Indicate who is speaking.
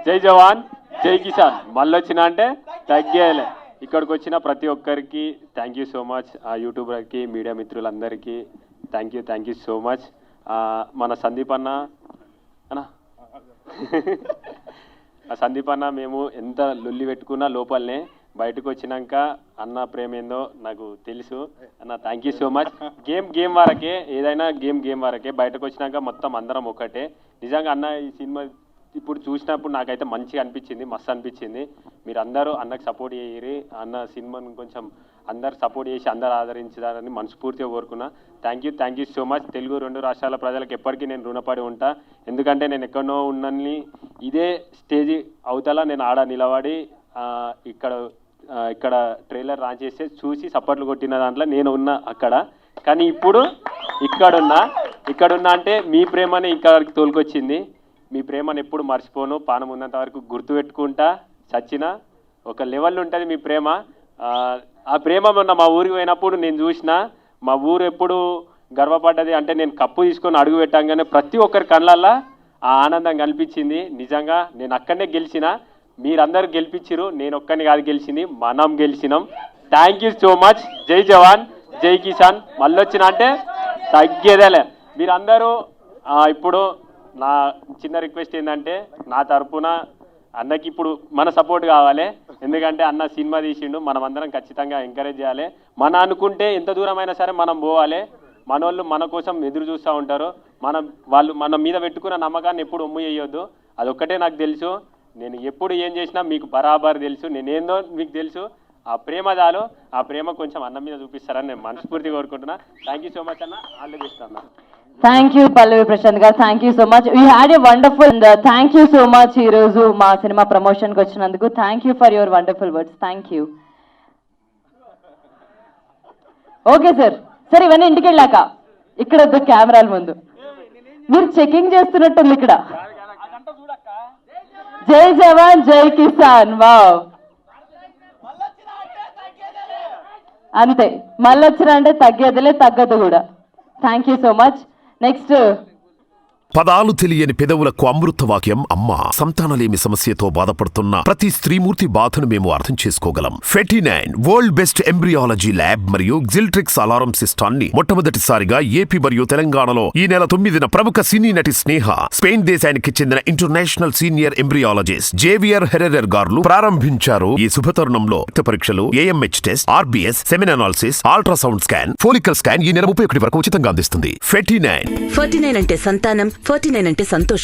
Speaker 1: జై జవాన్ జై కిసాన్. మళ్ళీ వచ్చిన అంటే తగ్గేలే. ఇక్కడికి వచ్చిన ప్రతి ఒక్కరికి థ్యాంక్ యూ సో మచ్. యూట్యూబర్కి మీడియా మిత్రులందరికీ థ్యాంక్ యూ సో మచ్. మన సందీప్ అన్న సందీప్ అన్న మేము ఎంత లొల్లి పెట్టుకున్నా లోపలనే బయటకు వచ్చినాక అన్న ప్రేమ ఏందో నాకు తెలుసు అన్న. Thank you so much. Game వరకే, ఏదైనా గేమ్ వరకే. బయటకు వచ్చినాక మొత్తం అందరం ఒకటే. నిజంగా అన్న ఈ సినిమా ఇప్పుడు చూసినప్పుడు నాకైతే మంచిగా అనిపించింది, మస్తు అనిపించింది. మీరు అందరూ అన్నకు సపోర్ట్ చేయరి. అన్న సినిమాను కొంచెం అందరు సపోర్ట్ చేసి అందరు ఆదరించాలని మనస్ఫూర్తిగా కోరుకున్నా. Thank you so much. Telugu 2 రాష్ట్రాల ప్రజలకు ఎప్పటికీ నేను రుణపడి ఉంటా. ఎందుకంటే నేను ఎక్కడో ఉన్నని ఇదే స్టేజ్ అవతల నేను ఆడ నిలబడి ఇక్కడ ట్రైలర్ లాంచ్ చేస్తే చూసి సపోర్ట్లు కొట్టిన దాంట్లో నేను ఉన్నా అక్కడ. కానీ ఇప్పుడు ఇక్కడున్నా అంటే మీ ప్రేమనే ఇక్కడికి తోలుకొచ్చింది. మీ ప్రేమను ఎప్పుడు మర్చిపోను. పానం ఉన్నంత వరకు గుర్తుపెట్టుకుంటా. చచ్చిన ఒక లెవెల్ ఉంటుంది మీ ప్రేమ. ఆ ప్రేమ మొన్న మా ఊరికి పోయినప్పుడు నేను చూసిన. మా ఊరు ఎప్పుడు గర్వపడ్డది అంటే నేను కప్పు తీసుకొని అడుగు పెట్టంగానే ప్రతి ఒక్కరి కళ్ళల్లో ఆ ఆనందం కనిపించింది. నిజంగా నేను అక్కడనే గెలిచిన, మీరందరూ గెలిపించారు. నేను ఒక్కరిని కాదు గెలిచింది, మనం గెలిచినాం. Thank you so much. జై జవాన్ జై కిసాన్. మళ్ళీ వచ్చిన అంటే తగ్గేదేలే. మీరందరూ ఇప్పుడు నా చిన్న రిక్వెస్ట్ ఏంటంటే నా తరపున అన్నకి ఇప్పుడు మన సపోర్ట్ కావాలి. ఎందుకంటే అన్న సినిమా తీసిండు, మనం అందరం ఖచ్చితంగా ఎంకరేజ్ చేయాలి. మన అనుకుంటే ఎంత దూరమైనా సరే మనం పోవాలి. మనోళ్ళు మన కోసం ఎదురు చూస్తూ ఉంటారు. వాళ్ళు మన మీద పెట్టుకున్న నమ్మకాన్ని ఎప్పుడు ఒమ్ము చేయొద్దు. అదొక్కటే నాకు తెలుసు. నేను ఎప్పుడు ఏం చేసినా మీకు బరాబర్ తెలుసు. నేనేందో మీకు తెలుసు. ఆ ప్రేమ చాలు. ఆ ప్రేమ కొంచెం అన్న మీద చూపిస్తారని నేను మనస్ఫూర్తిగా కోరుకుంటున్నా. థ్యాంక్ యూ సో మచ్ అన్న. ఆల్ ది బెస్ట్ అన్న.
Speaker 2: థ్యాంక్ యూ పల్లవి ప్రశాంత్ గారు. Thank you so much. We had a wonderful. Thank you so much ఈరోజు మా సినిమా ప్రమోషన్కి వచ్చినందుకు. Thank you for your wonderful words. Thank you. Okay sir. Sir ఇవన్నీ ఇంటికి వెళ్ళాక ఇక్కడ వద్దు, కెమెరాల ముందు మీరు చెకింగ్ చేస్తున్నట్టుంది ఇక్కడ. జై జవాన్ జై కిసాన్. వావ్, అంతే. మళ్ళీ వచ్చినా అంటే తగ్గేదిలే, తగ్గదు కూడా. Thank you so much. Next
Speaker 3: పదాలు తెలియని పెదవులకు అమృత వాక్యం అమ్మ. సంతానలేమి సమస్యతో బాధపడుతున్న ప్రతి స్త్రీమూర్తి బాధను మేము అర్థం చేసుకోగలం. 49 వరల్డ్ బెస్ట్ ఎంబ్రియాలజీ ల్యాబ్ మరియు జిల్ట్రిక్స్ అలారం సిస్టాన్ని మొట్టమొదటిసారిగా ఏపీ మరియు తెలంగాణలో ఈ నెల 9న ప్రముఖ సినీ నటి స్నేహ, స్పెయిన్ దేశానికి చెందిన international senior embryologist Javier Herrera గారు ప్రారంభించారు. ఈ శుభతరుణంలో రక్త పరీక్షలు, AMH test, RBS, semen analysis, ultrasound scan, follicle scan ఈ నెల 31 వరకు ఉచితంగా అందిస్తుంది. 49
Speaker 4: అంటే సంతానం, 49 అంటే సంతోషం.